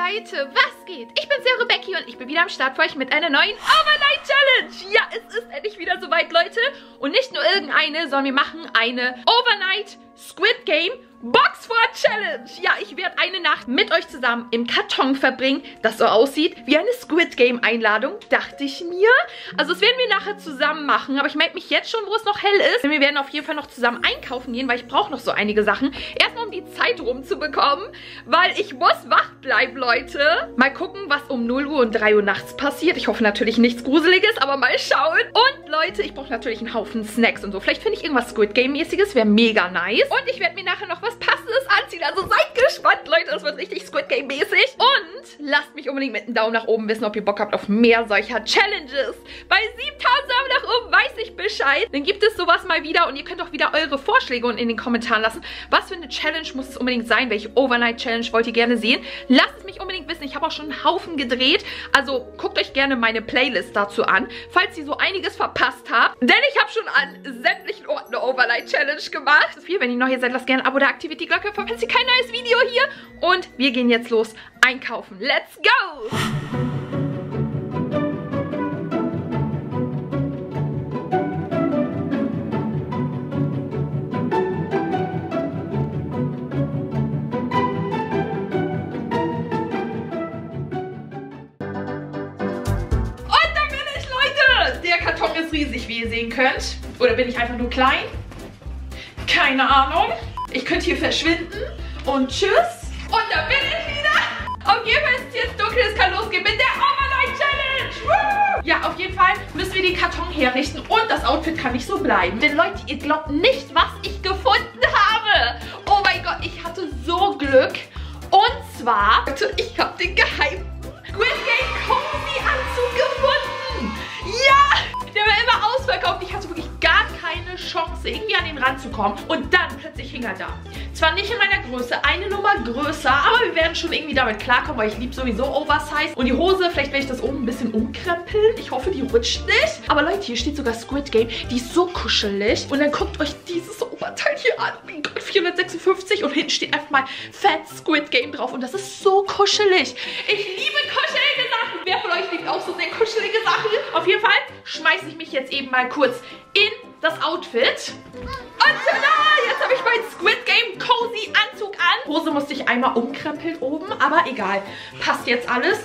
Leute, was geht? Ich bin's, ja, Rebecca, und ich bin wieder am Start für euch mit einer neuen Overnight Challenge. Ja, es ist endlich wieder soweit, Leute. Und nicht nur irgendeine, sondern wir machen eine Overnight Squid Game Boxfort Challenge. Ja, ich werde eine Nacht mit euch zusammen im Karton verbringen, das so aussieht wie eine Squid Game Einladung, dachte ich mir. Also das werden wir nachher zusammen machen, aber ich melde mich jetzt schon, wo es noch hell ist. Denn wir werden auf jeden Fall noch zusammen einkaufen gehen, weil ich brauche noch so einige Sachen. Erstmal, um die Zeit rumzubekommen, weil ich muss wach bleiben, Leute. Mal gucken, was um 0 Uhr und 3 Uhr nachts passiert. Ich hoffe natürlich nichts Gruseliges, aber mal schauen. Und Leute, ich brauche natürlich einen Haufen Snacks und so. Vielleicht finde ich irgendwas Squid Game-mäßiges, wäre mega nice. Und ich werde mir nachher noch was Passendes anziehen. Also seid gespannt, Leute. Das wird richtig Squid Game-mäßig. Und lasst mich unbedingt mit einem Daumen nach oben wissen, ob ihr Bock habt auf mehr solcher Challenges. Bei 7000 Daumen nach oben weiß ich Bescheid. Dann gibt es sowas mal wieder und ihr könnt auch wieder eure Vorschläge unten in den Kommentaren lassen. Was für eine Challenge muss es unbedingt sein? Welche Overnight-Challenge wollt ihr gerne sehen? Lasst es mich unbedingt wissen. Ich habe auch schon einen Haufen gedreht. Also guckt euch gerne meine Playlist dazu an, falls ihr so einiges verpasst habt. Denn ich habe schon an sämtlichen Orten eine Overnight-Challenge gemacht. Das ist viel. Wenn ihr neu hier seid, lasst gerne ein Abo da, aktiviert die Glocke, verpasst ihr kein neues Video hier. Und wir gehen jetzt los einkaufen. Let's go! Riesig, wie ihr sehen könnt. Oder bin ich einfach nur klein? Keine Ahnung. Ich könnte hier verschwinden. Und tschüss. Und da bin ich wieder. Auf jeden Fall ist es jetzt dunkel. Es kann losgehen mit der Overnight Challenge. Woo! Ja, auf jeden Fall müssen wir den Karton herrichten. Und das Outfit kann nicht so bleiben. Denn Leute, ihr glaubt nicht, was ich gefunden habe. Oh mein Gott, ich hatte so Glück. Und zwar, ich habe den geheimen Squid Game Cozy Anzug gefunden. Ja! Der war immer ausverkauft. Ich hatte wirklich gar keine Chance, irgendwie an den ranzukommen. Und dann plötzlich hing er da. Zwar nicht in meiner Größe, eine Nummer größer, aber wir werden schon irgendwie damit klarkommen, weil ich liebe sowieso Oversize. Und die Hose, vielleicht werde ich das oben ein bisschen umkrempeln. Ich hoffe, die rutscht nicht. Aber Leute, hier steht sogar Squid Game. Die ist so kuschelig. Und dann guckt euch dieses Oberteil hier an. Oh mein Gott, 456. Und hinten steht einfach mal Fat Squid Game drauf. Und das ist so kuschelig. Ich liebe kuschelige Sachen. Wer von euch liebt auch so sehr kuschelige Sachen? Auf jeden Fall schmeiße ich mich jetzt eben mal kurz in das Outfit. Und tada! Jetzt habe ich meinen Squid Game Cozy Anzug an. Hose musste ich einmal umkrempeln oben, aber egal. Passt jetzt alles.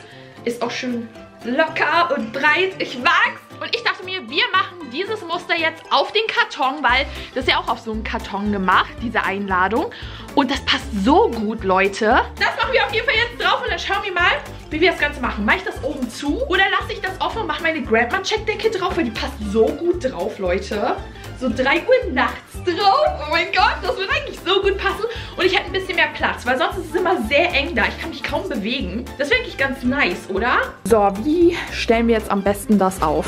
Ist auch schön locker und breit. Ich mag's. Und ich dachte mir, wir machen dieses Muster jetzt auf den Karton, weil das ist ja auch auf so einem Karton gemacht, diese Einladung. Und das passt so gut, Leute. Das machen wir auf jeden Fall jetzt drauf und dann schauen wir mal, wie wir das Ganze machen. Mache ich das oben zu oder lasse ich das offen und mache meine Grandma-Checkdecke drauf, weil die passt so gut drauf, Leute. So 3 Uhr nachts drauf. Oh mein Gott, das wird eigentlich so gut passen. Und ich hätte ein bisschen mehr Platz, weil sonst ist es immer sehr eng da. Ich kann mich kaum bewegen. Das wäre eigentlich ganz nice, oder? So, wie stellen wir jetzt am besten das auf?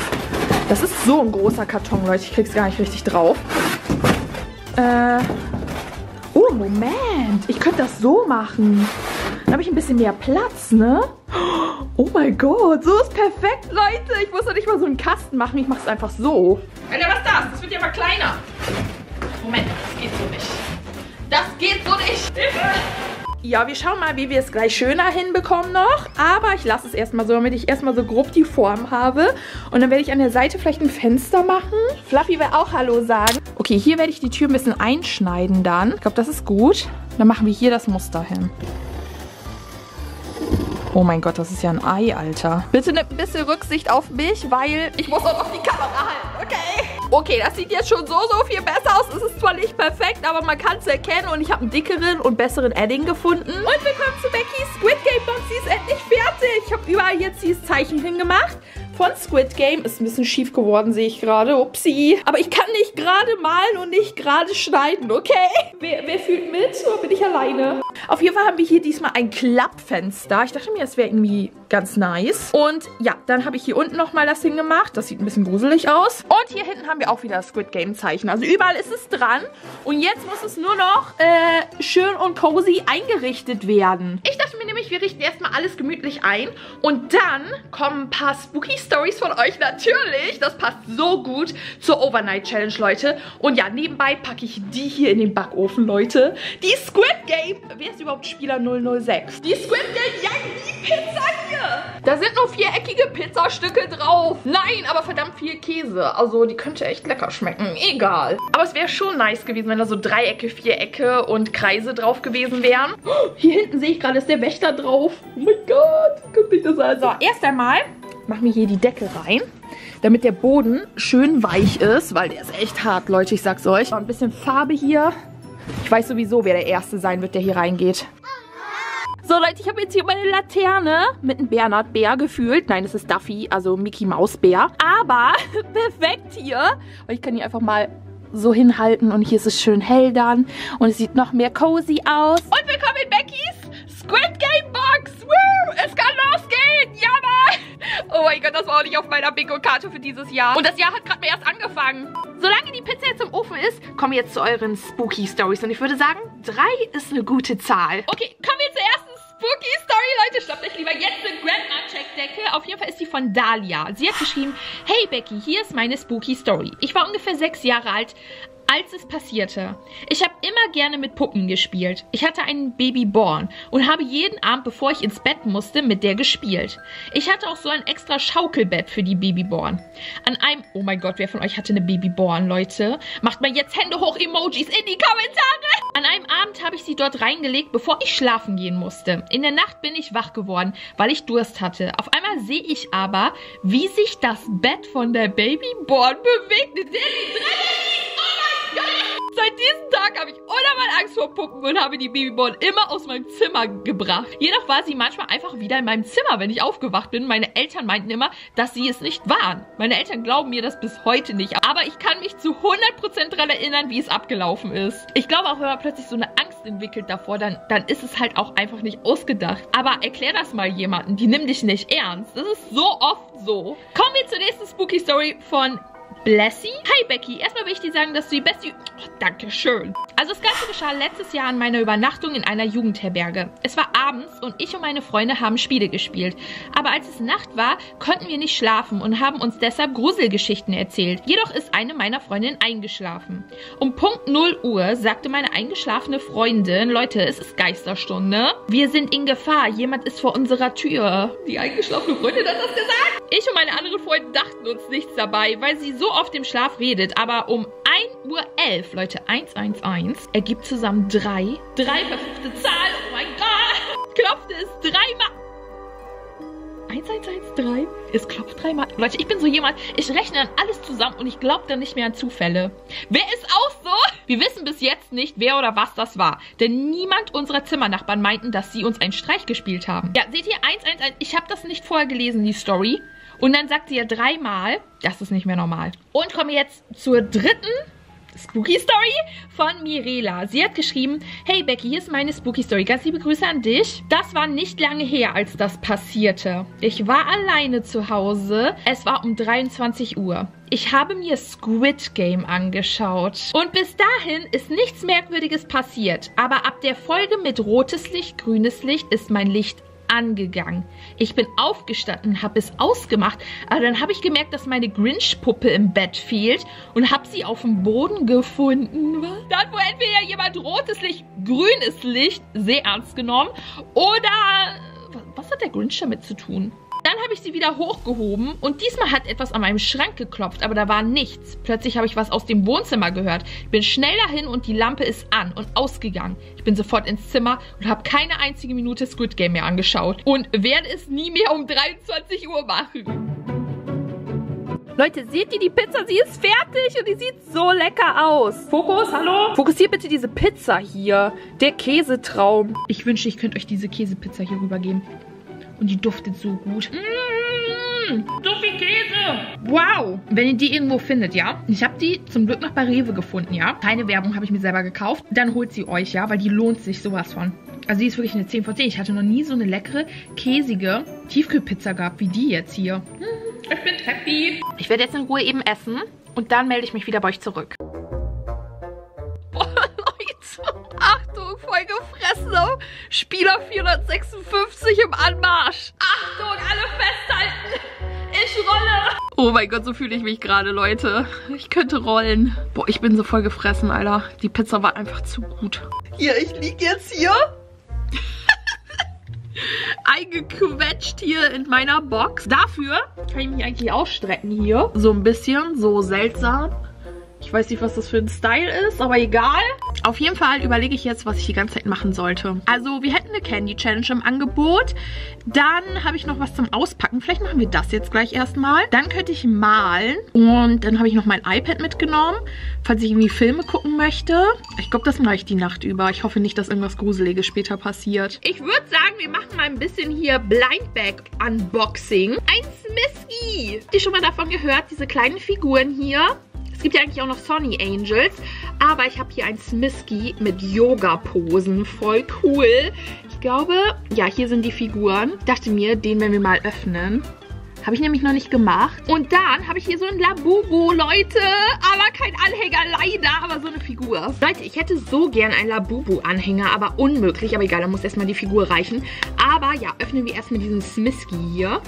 Das ist so ein großer Karton, Leute. Ich krieg's gar nicht richtig drauf. Oh, Moment. Ich könnte das so machen. Dann habe ich ein bisschen mehr Platz, ne? Oh mein Gott, so ist perfekt, Leute. Ich muss doch nicht mal so einen Kasten machen. Ich mache es einfach so. Alter, was ist das? Das wird ja mal kleiner. Moment, das geht so nicht. Das geht so nicht. Ja, wir schauen mal, wie wir es gleich schöner hinbekommen noch. Aber ich lasse es erstmal so, damit ich erstmal so grob die Form habe. Und dann werde ich an der Seite vielleicht ein Fenster machen. Fluffy will auch Hallo sagen. Okay, hier werde ich die Tür ein bisschen einschneiden dann. Ich glaube, das ist gut. Dann machen wir hier das Muster hin. Oh mein Gott, das ist ja ein Ei, Alter. Bitte nehmt ein bisschen Rücksicht auf mich, weil ich muss auch noch die Kamera halten, okay? Okay, das sieht jetzt schon so viel besser aus. Es ist zwar nicht perfekt, aber man kann es erkennen. Und ich habe einen dickeren und besseren Edding gefunden. Und willkommen zu Beckys Squid Game Box. Sie ist endlich fertig. Ich habe überall jetzt dieses Zeichen hingemacht von Squid Game. Ist ein bisschen schief geworden, sehe ich gerade. Upsi. Aber ich kann nicht gerade malen und nicht gerade schneiden, okay? Wer fühlt mit? Oder bin ich alleine? Auf jeden Fall haben wir hier diesmal ein Klappfenster. Ich dachte mir, das wäre irgendwie ganz nice. Und ja, dann habe ich hier unten nochmal das hingemacht. Das sieht ein bisschen gruselig aus. Und hier hinten haben wir auch wieder das Squid Game Zeichen. Also überall ist es dran. Und jetzt muss es nur noch schön und cozy eingerichtet werden. Ich dachte mir nämlich, wir richten erstmal alles gemütlich ein. Und dann kommen ein paar Spooky Stories von euch natürlich. Das passt so gut zur Overnight Challenge, Leute. Und ja, nebenbei packe ich die hier in den Backofen, Leute. Die Squid Game. Wer ist überhaupt Spieler 006? Die Squid Game Young Da sind nur viereckige Pizzastücke drauf. Nein, aber verdammt viel Käse. Also die könnte echt lecker schmecken. Egal. Aber es wäre schon nice gewesen, wenn da so Dreiecke, Vierecke und Kreise drauf gewesen wären. Hier hinten sehe ich gerade, ist der Wächter drauf. Oh mein Gott, guckt euch das an. So, erst einmal machen wir hier die Decke rein, damit der Boden schön weich ist, weil der ist echt hart, Leute, ich sag's euch. Ein bisschen Farbe hier. Ich weiß sowieso, wer der Erste sein wird, der hier reingeht. So, Leute, ich habe jetzt hier meine Laterne mit einem Bernhard-Bär gefühlt. Nein, es ist Duffy, also Mickey-Maus-Bär. Aber perfekt hier. Und ich kann hier einfach mal so hinhalten und hier ist es schön hell dann. Und es sieht noch mehr cozy aus. Und willkommen in Beckys Squid Game Box. Woo! Es kann losgehen. Ja, Mann. Oh mein Gott, das war auch nicht auf meiner Bingo-Karte für dieses Jahr. Und das Jahr hat gerade mal erst angefangen. Solange die Pizza jetzt im Ofen ist, kommen wir jetzt zu euren Spooky Stories. Und ich würde sagen, 3 ist eine gute Zahl. Okay, kommen wir zur ersten Spooky Story, Leute. Schnappt euch lieber jetzt eine Grandma-Checkdecke. Auf jeden Fall ist die von Dahlia. Sie hat geschrieben, hey Becky, hier ist meine Spooky Story. Ich war ungefähr 6 Jahre alt, als es passierte. Ich habe immer gerne mit Puppen gespielt. Ich hatte einen Babyborn und habe jeden Abend, bevor ich ins Bett musste, mit der gespielt. Ich hatte auch so ein extra Schaukelbett für die Babyborn. An einem, oh mein Gott, wer von euch hatte eine Babyborn, Leute? Macht mal jetzt Hände hoch, Emojis in die Kommentare. An einem Abend habe ich sie dort reingelegt, bevor ich schlafen gehen musste. In der Nacht bin ich wach geworden, weil ich Durst hatte. Auf einmal sehe ich aber, wie sich das Bett von der Babyborn bewegt. Seit diesem Tag habe ich unnormal Angst vor Puppen und habe die Babyborn immer aus meinem Zimmer gebracht. Jedoch war sie manchmal einfach wieder in meinem Zimmer, wenn ich aufgewacht bin. Meine Eltern meinten immer, dass sie es nicht waren. Meine Eltern glauben mir das bis heute nicht. Aber ich kann mich zu 100% daran erinnern, wie es abgelaufen ist. Ich glaube auch, wenn man plötzlich so eine Angst entwickelt davor, dann ist es halt auch einfach nicht ausgedacht. Aber erklär das mal jemandem. Die nimmt dich nicht ernst. Das ist so oft so. Kommen wir zur nächsten Spooky Story von Blessy. Hi Becky, erstmal will ich dir sagen, dass du die beste... Oh, danke schön. Also das Ganze geschah letztes Jahr an meiner Übernachtung in einer Jugendherberge. Es war abends und ich und meine Freunde haben Spiele gespielt. Aber als es Nacht war, konnten wir nicht schlafen und haben uns deshalb Gruselgeschichten erzählt. Jedoch ist eine meiner Freundinnen eingeschlafen. Um Punkt 0 Uhr sagte meine eingeschlafene Freundin, Leute, es ist Geisterstunde. Wir sind in Gefahr, jemand ist vor unserer Tür. Die eingeschlafene Freundin hat das gesagt. Ich und meine anderen Freunde dachten uns nichts dabei, weil sie so oft im Schlaf redet. Aber um 1:11 Uhr, Leute, 111, ergibt zusammen 3. 3 verfluchte Zahl, oh mein Gott. Klopfte es 3-mal. 1113. Es klopft 3-mal. Leute, ich bin so jemand, ich rechne dann alles zusammen und ich glaube dann nicht mehr an Zufälle. Wer ist auch so? Wir wissen bis jetzt nicht, wer oder was das war. Denn niemand unserer Zimmernachbarn meinten, dass sie uns einen Streich gespielt haben. Ja, seht ihr, 111, ich habe das nicht vorher gelesen, die Story. Und dann sagt sie ja 3-mal, das ist nicht mehr normal. Und kommen wir jetzt zur dritten Spooky Story von Mirela. Sie hat geschrieben, hey Becky, hier ist meine Spooky Story. Ganz liebe Grüße an dich. Das war nicht lange her, als das passierte. Ich war alleine zu Hause. Es war um 23 Uhr. Ich habe mir Squid Game angeschaut. Und bis dahin ist nichts Merkwürdiges passiert. Aber ab der Folge mit rotes Licht, grünes Licht ist mein Licht angegangen. Ich bin aufgestanden, habe es ausgemacht, aber dann habe ich gemerkt, dass meine Grinch-Puppe im Bett fehlt und habe sie auf dem Boden gefunden. Was? Dann wohl entweder jemand rotes Licht, grünes Licht sehr ernst genommen oder... Was hat der Grinch damit zu tun? Dann habe ich sie wieder hochgehoben und diesmal hat etwas an meinem Schrank geklopft, aber da war nichts. Plötzlich habe ich was aus dem Wohnzimmer gehört. Ich bin schnell dahin und die Lampe ist an und ausgegangen. Ich bin sofort ins Zimmer und habe keine einzige Minute Squid Game mehr angeschaut und werde es nie mehr um 23 Uhr machen. Leute, seht ihr die Pizza? Sie ist fertig und die sieht so lecker aus. Fokus, hallo? Fokussiert bitte diese Pizza hier. Der Käsetraum. Ich wünschte, ich könnte euch diese Käsepizza hier rübergeben. Und die duftet so gut. So viel Käse. Wow. Wenn ihr die irgendwo findet, ja. Ich habe die zum Glück noch bei Rewe gefunden, ja. Keine Werbung, habe ich mir selber gekauft. Dann holt sie euch, ja, weil die lohnt sich sowas von. Also die ist wirklich eine 10 von 10. Ich hatte noch nie so eine leckere, käsige Tiefkühlpizza gehabt, wie die jetzt hier. Ich bin happy. Ich werde jetzt in Ruhe eben essen und dann melde ich mich wieder bei euch zurück. Boah, Leute. Achtung, voll gefressen. Spieler 456 im Anmarsch. Achtung, alle festhalten. Ich rolle. Oh mein Gott, so fühle ich mich gerade, Leute. Ich könnte rollen. Boah, ich bin so voll gefressen, Alter. Die Pizza war einfach zu gut. Hier, ich liege jetzt hier. eingequetscht hier in meiner Box. Dafür kann ich mich eigentlich ausstrecken hier. So ein bisschen, so seltsam. Ich weiß nicht, was das für ein Style ist, aber egal. Auf jeden Fall überlege ich jetzt, was ich die ganze Zeit machen sollte. Also, wir hätten eine Candy Challenge im Angebot. Dann habe ich noch was zum Auspacken. Vielleicht machen wir das jetzt gleich erstmal. Dann könnte ich malen. Und dann habe ich noch mein iPad mitgenommen, falls ich irgendwie Filme gucken möchte. Ich glaube, das mache ich die Nacht über. Ich hoffe nicht, dass irgendwas Gruseliges später passiert. Ich würde sagen, wir machen mal ein bisschen hier Blind Bag Unboxing. Ein Smisky. Habt ihr schon mal davon gehört? Diese kleinen Figuren hier. Es gibt ja eigentlich auch noch Sonny Angels, aber ich habe hier ein Smisky mit Yoga-Posen. Voll cool. Ich glaube, ja, hier sind die Figuren. Ich dachte mir, den werden wir mal öffnen. Habe ich nämlich noch nicht gemacht. Und dann habe ich hier so ein Labubu, Leute. Aber kein Anhänger, leider, aber so eine Figur. Leute, ich hätte so gern einen Labubu-Anhänger, aber unmöglich. Aber egal, da muss erstmal die Figur reichen. Aber ja, öffnen wir erstmal diesen Smisky hier.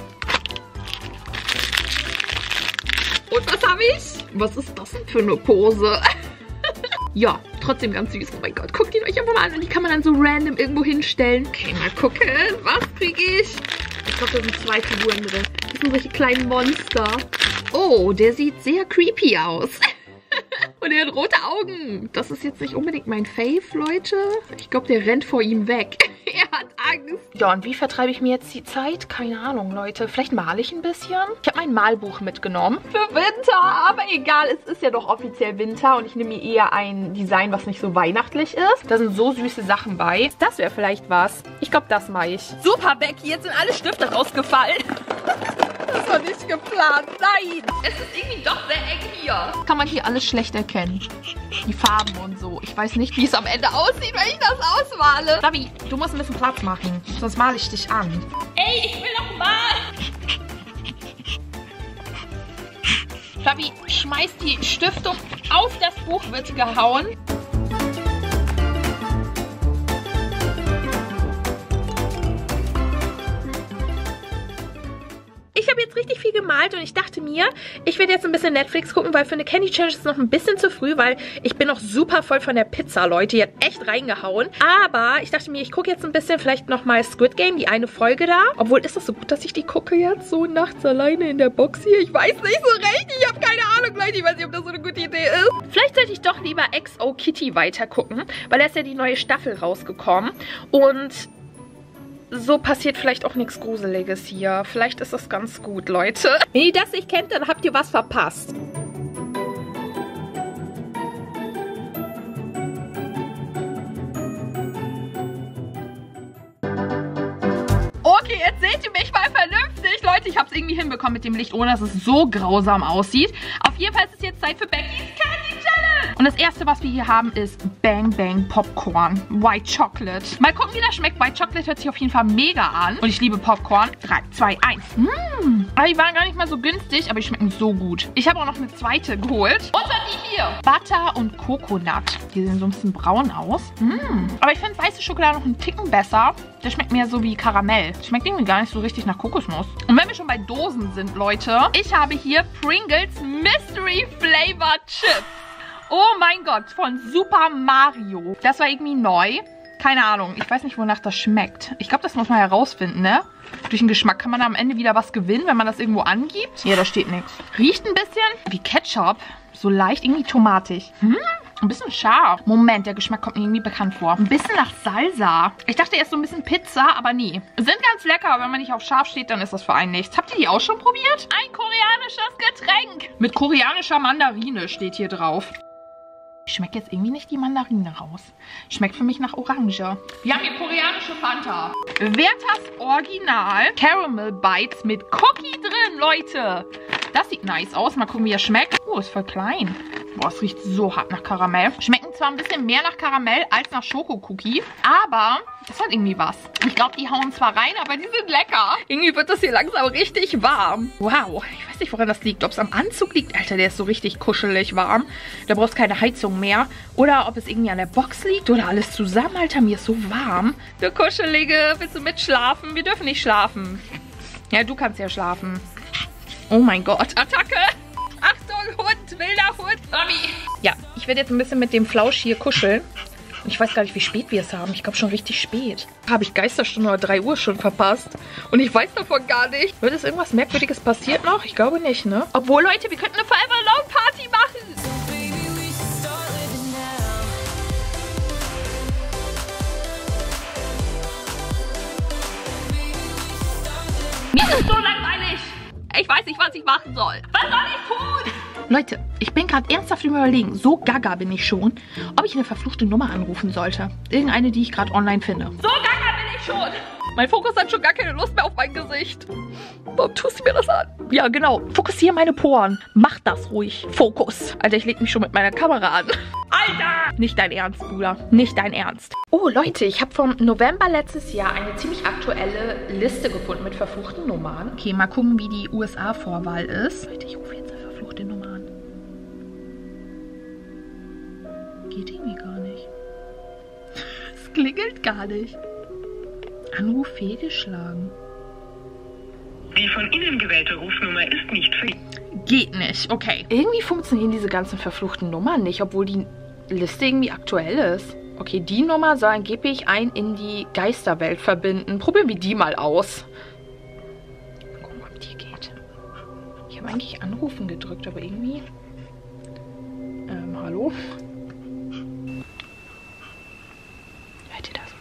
Und was habe ich? Was ist das denn für eine Pose? Ja, trotzdem ganz süß. Oh mein Gott, guckt ihn euch einfach mal an. Und die kann man dann so random irgendwo hinstellen. Okay, mal gucken. Was kriege ich? Ich glaube, da sind 2 Figuren drin. Das sind solche kleinen Monster. Oh, der sieht sehr creepy aus. Und er hat rote Augen. Das ist jetzt nicht unbedingt mein Fave, Leute. Ich glaube, der rennt vor ihm weg. Er hat Angst. Ja, und wie vertreibe ich mir jetzt die Zeit? Keine Ahnung, Leute. Vielleicht male ich ein bisschen. Ich habe mein Malbuch mitgenommen. Für Winter. Aber egal, es ist ja doch offiziell Winter. Und ich nehme mir eher ein Design, was nicht so weihnachtlich ist. Da sind so süße Sachen bei. Das wäre vielleicht was. Ich glaube, das mache ich. Super, Becky. Jetzt sind alle Stifte rausgefallen. Das war nicht geplant. Nein. Es ist irgendwie doch sehr eng hier. Kann man hier alles schlecht erkennen. Die Farben und so. Ich weiß nicht, wie es am Ende aussieht, wenn ich das ausmale. Flavi, du musst ein bisschen Platz machen. Sonst male ich dich an. Ey, ich will noch malen. Flavi, schmeiß die Stiftung auf das Buch, wird gehauen. Ich habe jetzt richtig viel gemalt und ich dachte mir, ich werde jetzt ein bisschen Netflix gucken, weil für eine Candy Challenge ist es noch ein bisschen zu früh, weil ich bin noch super voll von der Pizza, Leute. Die hat echt reingehauen. Aber ich dachte mir, ich gucke jetzt ein bisschen vielleicht nochmal Squid Game, die eine Folge da. Obwohl, ist das so gut, dass ich die gucke jetzt so nachts alleine in der Box hier? Ich weiß nicht so recht. Ich habe keine Ahnung, Leute. Ich weiß nicht, ob das so eine gute Idee ist. Vielleicht sollte ich doch lieber XO Kitty weiter gucken, weil da ist ja die neue Staffel rausgekommen. Und so passiert vielleicht auch nichts Gruseliges hier. Vielleicht ist das ganz gut, Leute. Wenn ihr das nicht kennt, dann habt ihr was verpasst. Okay, jetzt seht ihr mich mal vernünftig. Leute, ich habe es irgendwie hinbekommen mit dem Licht, ohne dass es so grausam aussieht. Auf jeden Fall ist es jetzt Zeit für Beckys Candy Challenge. Und das erste, was wir hier haben, ist Bang Bang Popcorn. White Chocolate. Mal gucken, wie das schmeckt. White Chocolate hört sich auf jeden Fall mega an. Und ich liebe Popcorn. 3, 2, 1. Aber die waren gar nicht mal so günstig, aber die schmecken so gut. Ich habe auch noch eine zweite geholt. Und dann die hier. Butter und Coconut. Die sehen so ein bisschen braun aus. Aber ich finde weiße Schokolade noch einen Ticken besser. Der schmeckt mehr so wie Karamell. Schmeckt irgendwie gar nicht so richtig nach Kokosnuss. Und wenn wir schon bei Dosen sind, Leute, ich habe hier Pringles Mystery Flavor Chips. Oh mein Gott, von Super Mario. Das war irgendwie neu. Keine Ahnung, ich weiß nicht, wonach das schmeckt. Ich glaube, das muss man herausfinden, ne? Durch den Geschmack kann man am Ende wieder was gewinnen, wenn man das irgendwo angibt. Ja, da steht nichts. Riecht ein bisschen wie Ketchup. So leicht, irgendwie tomatig. Ein bisschen scharf. Moment, der Geschmack kommt mir irgendwie bekannt vor. Ein bisschen nach Salsa. Ich dachte erst so ein bisschen Pizza, aber nie. Sind ganz lecker, aber wenn man nicht auf scharf steht, dann ist das für einen nichts. Habt ihr die auch schon probiert? Ein koreanisches Getränk. Mit koreanischer Mandarine steht hier drauf. Ich schmecke jetzt irgendwie nicht die Mandarine raus. Schmeckt für mich nach Orange. Wir haben hier koreanische Fanta. Werthers Original Caramel Bites mit Cookie drin, Leute. Das sieht nice aus. Mal gucken, wie er schmeckt. Oh, ist voll klein. Boah, es riecht so hart nach Karamell. Schmecken zwar ein bisschen mehr nach Karamell als nach Schokocookie, aber das hat irgendwie was. Ich glaube, die hauen zwar rein, aber die sind lecker. Irgendwie wird das hier langsam richtig warm. Wow, ich weiß nicht, woran das liegt. Ob es am Anzug liegt. Alter, der ist so richtig kuschelig warm. Da brauchst du keine Heizung mehr. Oder ob es irgendwie an der Box liegt oder alles zusammen. Alter, mir ist so warm. Du Kuschelige, willst du mitschlafen? Wir dürfen nicht schlafen. Ja, du kannst ja schlafen. Oh mein Gott, Attacke! Achtung, Hund, wilder Hund. Mami. Ja, ich werde jetzt ein bisschen mit dem Flausch hier kuscheln. Ich weiß gar nicht, wie spät wir es haben. Ich glaube schon richtig spät. Habe ich Geisterstunde oder 3 Uhr schon verpasst. Und ich weiß davon gar nicht. Wird es irgendwas Merkwürdiges passiert noch? Ich glaube nicht, ne? Obwohl, Leute, wir könnten eine Forever Alone Party machen. Mir ist so langweilig. Ich weiß nicht, was ich machen soll. Was soll ich tun? Leute, ich bin gerade ernsthaft überlegen, so gaga bin ich schon, ob ich eine verfluchte Nummer anrufen sollte. Irgendeine, die ich gerade online finde. So gaga bin ich schon. Mein Fokus hat schon gar keine Lust mehr auf mein Gesicht. Warum tust du mir das an? Ja, genau. Fokussiere meine Poren. Mach das ruhig. Fokus. Alter, ich leg mich schon mit meiner Kamera an. Alter! Nicht dein Ernst, Bruder. Nicht dein Ernst. Oh, Leute, ich habe vom November letztes Jahr eine ziemlich aktuelle Liste gefunden mit verfluchten Nummern. Okay, mal gucken, wie die USA-Vorwahl ist. Leute, ich rufe jetzt eine verfluchte Nummer an. Geht irgendwie gar nicht. Es klingelt gar nicht. Anruf fehlgeschlagen. Die von Ihnen gewählte Rufnummer ist nicht für... Geht nicht, okay. Irgendwie funktionieren diese ganzen verfluchten Nummern nicht, obwohl die Liste irgendwie aktuell ist. Okay, die Nummer soll angeblich einen in die Geisterwelt verbinden. Probieren wir die mal aus. Gucken, ob die geht. Ich habe eigentlich Anrufen gedrückt, aber irgendwie... hallo? Hört ihr das?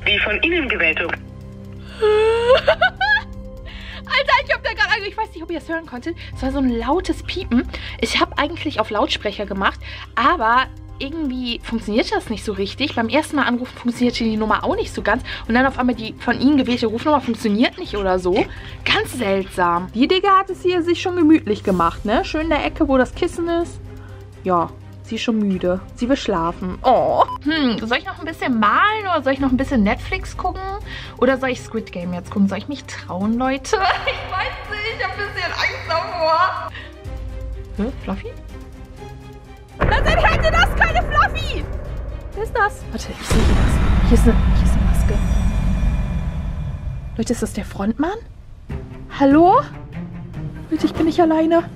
Die von Ihnen gewählte... Alter, ich hab da gerade... Also ich weiß nicht, ob ihr das hören konntet. Es war so ein lautes Piepen. Ich habe eigentlich auf Lautsprecher gemacht, aber irgendwie funktioniert das nicht so richtig. Beim ersten Mal anrufen funktionierte die Nummer auch nicht so ganz. Und dann auf einmal die von Ihnen gewählte Rufnummer funktioniert nicht oder so. Ganz seltsam. Die Digga hat es hier sich schon gemütlich gemacht, ne? Schön in der Ecke, wo das Kissen ist. Ja. Sie ist schon müde. Sie will schlafen. Oh. Soll ich noch ein bisschen malen oder soll ich noch ein bisschen Netflix gucken? Oder soll ich Squid Game jetzt gucken? Soll ich mich trauen, Leute? Ich weiß nicht. Ich habe ein bisschen Angst davor. Fluffy? Dann hört ihr das? Keine Fluffy! Wer ist das? Warte, ich sehe was. Hier ist eine Maske. Leute, ist das der Frontmann? Hallo? Leute, ich bin nicht alleine.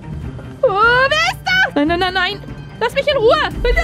Oh, wer ist das? Nein, nein, nein, nein. Lass mich in Ruhe! Bitte!